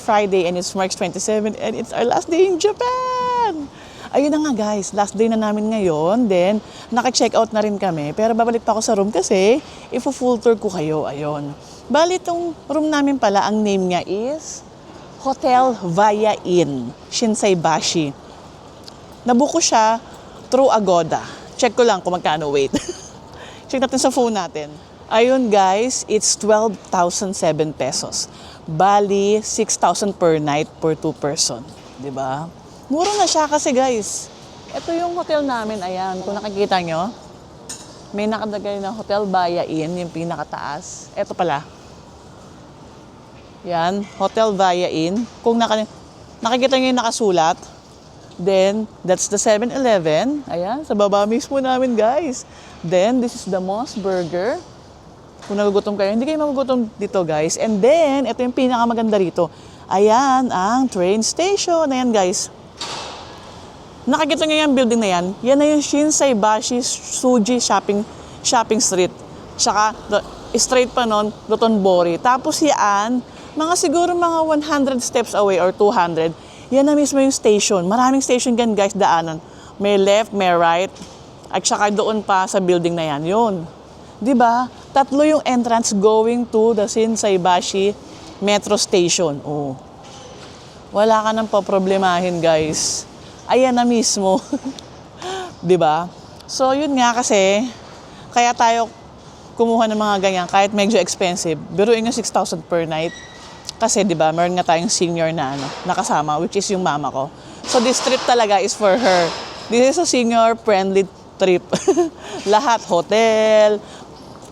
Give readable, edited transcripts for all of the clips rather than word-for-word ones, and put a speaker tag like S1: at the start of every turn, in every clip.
S1: Friday and it's March 27 and it's our last day in Japan. Ayun na nga guys, last day na namin ngayon. Then, naka-check out na rin kami. Pero babalik pa ako sa room kasi ifo-full tour ko kayo. Ayun. Bali, itong room namin pala, ang name niya is Hotel Via Inn, Shinsaibashi. Nabuko siya through Agoda. Check ko lang kung magkano, wait. Check natin sa phone natin. Ayun guys, it's 12,007 pesos. Bali, 6,000 per night per 2 person. Diba? Mura na siya kasi guys. Ito yung hotel namin, ayan. Kung nakikita nyo, may nakadagay na Hotel Via Inn, yung pinakataas. Ito pala. Yan, Hotel Via Inn. Kung nakikita nyo yung nakasulat, then that's the 7-Eleven. Ayan, sa baba mismo namin guys. Then, this is the Moss Burger. Kung nagugutom kayo, hindi kayo magugutom dito guys. And then, ito yung pinakamaganda rito. Ayan, ang train station. Ayan guys. Nakikita nyo yung building na yan. Yan na yung Shinsaibashi Tsuji Shopping Street. Tsaka, straight pa nun, Dotonbori. Tapos yan, mga siguro mga 100 steps away or 200, yan na mismo yung station. Maraming station yan guys, daanan. May left, may right, at saka doon pa sa building na yan. Yun. Diba? Tatlo yung entrance going to the Shinsaibashi Metro Station. Oh. Wala ka nang poproblemahin guys. Ayan na mismo. Diba? So, yun nga kasi, kaya tayo kumuha ng mga ganyan, kahit medyo expensive. Biruin yung 6,000 per night. Kasi, diba, meron nga tayong senior na nakasama, which is yung mama ko. So, this trip talaga is for her. This is a senior-friendly trip. Lahat, hotel,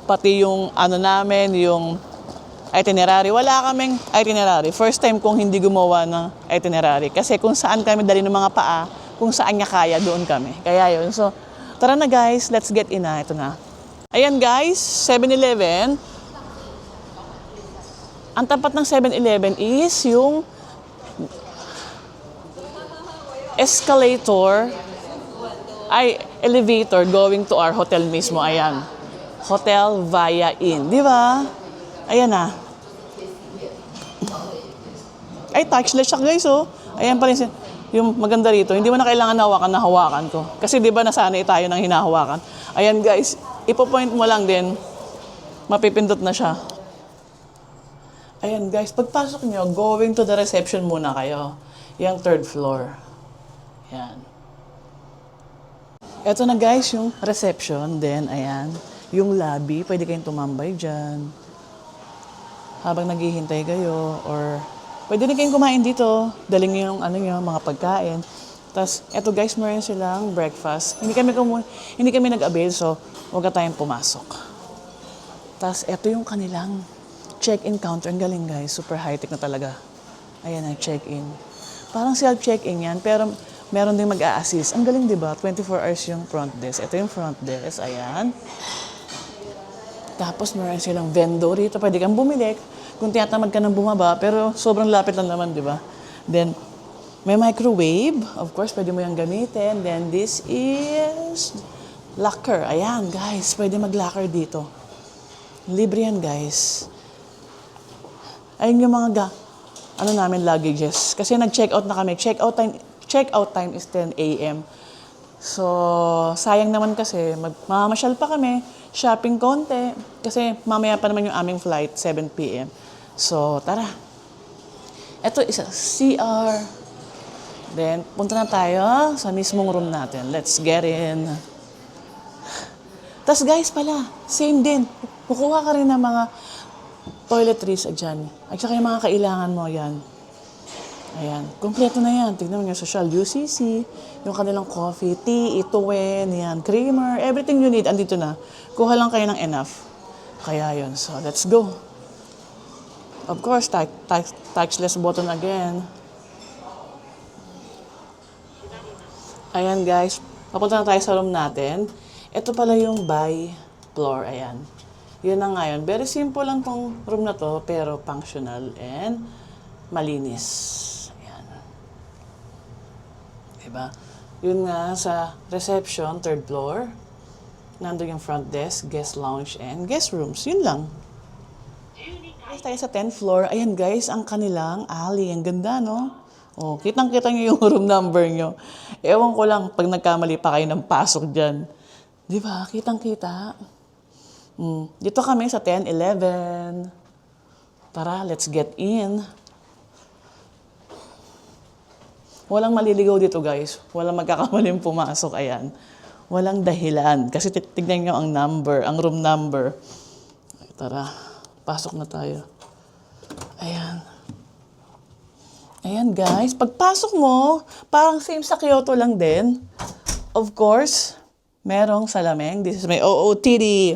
S1: pati yung namin, yung itinerary. Wala kaming itinerary. First time kong hindi gumawa ng itinerary. Kasi kung saan kami dali ng mga paa, kung saan niya kaya, doon kami. Kaya yun. So, tara na guys, let's get in na. Ito na. Ayan guys, 7-Eleven. Ang tapat ng 7-Eleven is yung elevator going to our hotel mismo. Ayan. Hotel Via Inn. Di ba? Ayan na. Ay, touchless siya guys, oh. Ayan pa rin yung maganda rito. Hindi mo na kailangan na hawakan ko. Kasi di ba nasanay tayo ng hinahawakan. Ayan guys, ipo-point mo lang din, mapipindot na siya. Ayan guys, pagpasok nyo, going to the reception muna kayo. Yung 3rd floor. Ayan. Ito na guys, yung reception. Then, ayan, yung lobby. Pwede kayong tumambay dyan habang naghihintay kayo, or pwede rin kayong kumain dito, daling yung mga pagkain. Tapos, eto guys, meron silang breakfast. Hindi kami nag-avail, so huwag ka tayong pumasok. Tapos, eto yung kanilang check-in counter. Ang galing guys, super high-tech na talaga. Ayan ang check-in. Parang self-check-in yan, pero meron din mag-a-assist. Ang galing, di ba? 24 hours yung front desk. Ito yung front desk, ayan. Tapos, meron silang vendor rito. Pwede kang bumili kung tinatamad ka ng bumaba, pero sobrang lapit lang naman, di ba? Then, may microwave. Of course, pwede mo yung gamitin. Then, this is locker. Ayan, guys. Pwede mag-locker dito. Libre yan, guys. Ayun yung mga namin luggages. Kasi nag-check out na kami. Check-out time is 10 a.m. So, sayang naman kasi, mamamasyal pa kami, shopping konti, kasi mamaya pa naman yung aming flight, 7 p.m. So, tara. Ito is a CR. Then, punta na tayo sa mismong room natin. Let's get in. Tapos guys pala, same din. Kukuha ka rin ng mga toiletries dyan. At saka yung mga kailangan mo, yan. Ayan. Kompleto na yan. Tignan mo yung social UCC, yung kanilang coffee, tea, ituwen, yan, creamer, everything you need, andito na. Kuha lang kayo ng enough. Kaya yun. So, let's go. Of course, touchless button again. Ayan guys, papunta na tayo sa room natin. Ito pala yung by floor. Ayan. Yun na ngayon. Very simple lang tong room na to, pero functional and malinis. Ayan. Diba? Yun nga sa reception, 3rd floor. Nandun yung front desk, guest lounge, and guest rooms. Yun lang. Tayo sa 10th floor. Ayan guys, ang kanilang alley. Ang ganda, no? Oh, kitang-kita nyo yung room number nyo. Ewan ko lang pag nagkamali pa kayo ng pasok dyan. Di ba? Kitang-kita. Dito kami sa 1011. Tara, let's get in. Walang maliligaw dito guys. Walang magkakamaling pumasok. Ayan. Walang dahilan. Kasi tignan nyo ang number, ang room number. Tara, pasok na tayo. Ayan. Ayan guys, pagpasok mo, parang same sa Kyoto lang din. Of course, merong salameng. This is my OOTD.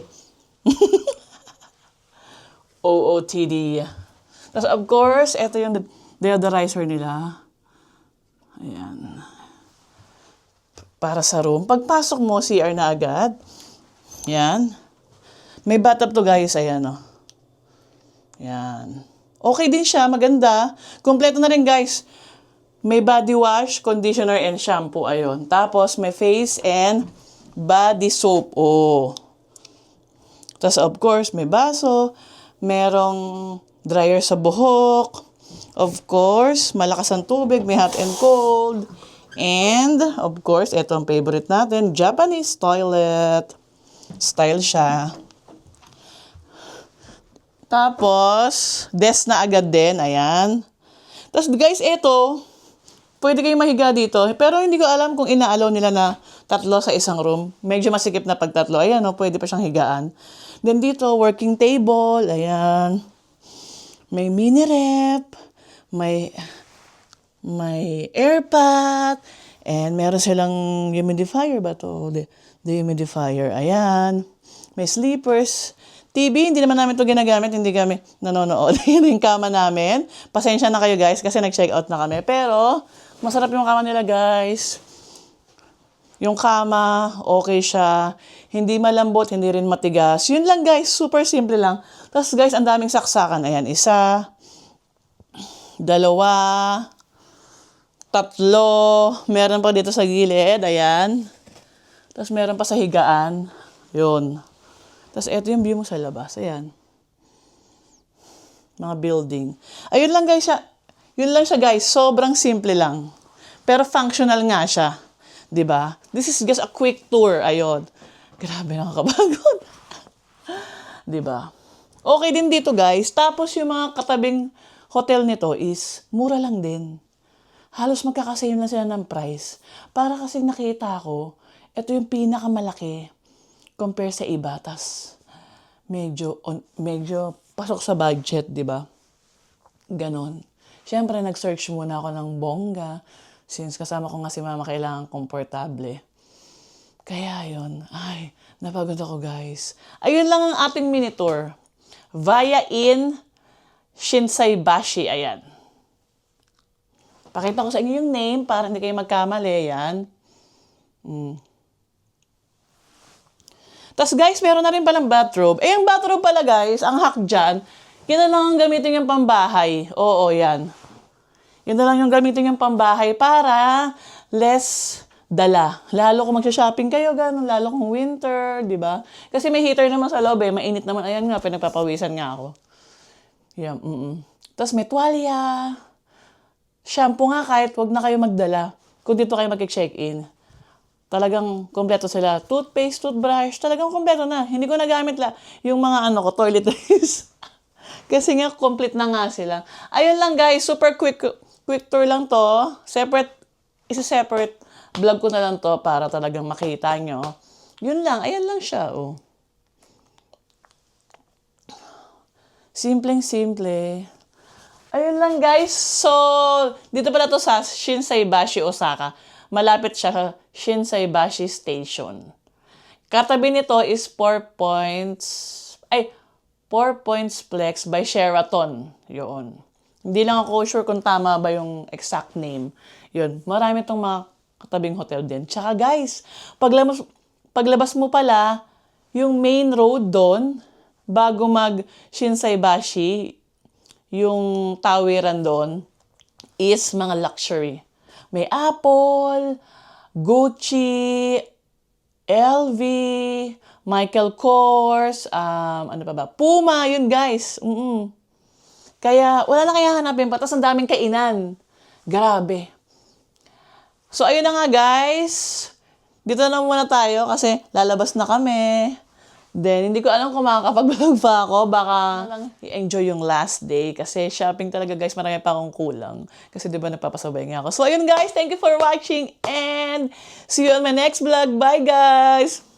S1: OOTD. Tapos of course, ito yung deodorizer nila. Ayan. Para sa room. Pagpasok mo, CR na agad. Ayan. May bathtub to guys, ayan o. Ayan. Okay din siya, maganda. Kompleto na rin guys. May body wash, conditioner, and shampoo. Ayun. Tapos may face and body soap. Oh. Tapos of course, may baso. Merong dryer sa buhok. Of course, malakas ang tubig. May hot and cold. And of course, ito ang favorite natin. Japanese toilet. Style siya. Tapos, desk na agad din. Ayan. Tapos guys, ito, pwede kayong mahiga dito. Pero hindi ko alam kung ina-allow nila na 3 sa isang room. Medyo masikip na pag 3. Ayan, oh, pwede pa siyang higaan. Then dito, working table. Ayan. May mini rep. May airpat. And meron silang humidifier ba to? The humidifier. Ayan. May sleepers. TV, hindi naman namin ito ginagamit, hindi kami nanonood. Yun yung kama namin. Pasensya na kayo guys kasi nag-check out na kami. Pero, masarap yung kama nila guys. Yung kama, okay siya. Hindi malambot, hindi rin matigas. Yun lang guys, super simple lang. Tapos guys, ang daming saksakan. Ayan, 1, 2, 3. Meron pa dito sa gilid, ayan. Tapos meron pa sa higaan. Yun. Tapos, ito yung view mo sa labas. Ayan. Mga building. Ayun lang guys siya. Yun lang siya guys. Sobrang simple lang. Pero functional nga siya. 'Di ba? This is just a quick tour. Ayun. Grabe, nakakapagod. 'Di ba? Okay din dito guys. Tapos yung mga katabing hotel nito is mura lang din. Halos magkakasame lang sila ng price. Para kasi nakita ko, ito yung pinakamalaki compare sa iba, tas medyo pasok sa budget, di ba? Ganon. Siyempre, nag-search muna ako ng bongga, since kasama ko nga si mama, kailangan komportable. Kaya yun, ay, napagod ako guys. Ayun lang ang ating mini tour. Via in Shinsaibashi, ayan. Pakita ko sa inyo yung name para hindi kayo magkamali, yan. Tapos guys, meron na rin palang bathrobe. Eh, yung bathrobe pala guys, ang hack dyan, yun na lang ang gamitin yung pambahay. Oo, yan. Yun na lang yung gamitin yung pambahay para less dala. Lalo kung magsha-shopping kayo, gano'n. Lalo kung winter, di ba? Kasi may heater naman sa loob eh. Mainit naman. Ayan nga, pinagpapawisan nga ako. Yan, Tapos may tuwalya. Shampoo nga kahit wag na kayo magdala. Kung dito kayo mag-check-in. Talagang kompleto sila. Toothpaste, toothbrush, talagang kompleto na. Hindi ko nagamit yung mga toiletries. Kasi nga, complete na nga sila. Ayun lang guys, super quick tour lang to. Isa-separate vlog ko na lang to para talagang makita nyo. Yun lang, ayan lang siya. Oh. Simpleng-simple. Ayun lang guys. So, dito pala to sa Shinsaibashi, Osaka. Malapit siya sa Shinsaibashi Station. Katabi nito is 4 Points Plex by Sheraton. Yun. Hindi lang ako sure kung tama ba yung exact name. Yun. Marami itong mga katabing hotel din. Tsaka guys, paglabas mo pala, yung main road doon, bago mag Shinsaibashi, yung tawiran doon, is mga luxury. May Apple, Gucci, LV, Michael Kors, ano pa ba? Puma, yun guys. Kaya wala na kaya hanapin pa. Tapos ang daming kainan. Grabe. So, ayun na nga guys. Dito na muna tayo kasi lalabas na kami. Then, hindi ko alam kung makakapag-vlog pa ako. Baka lang i-enjoy yung last day. Kasi shopping talaga guys, marami pa akong kulang. Kasi di ba nagpapasabay nga ako. So, ayun guys, thank you for watching. And see you on my next vlog. Bye guys!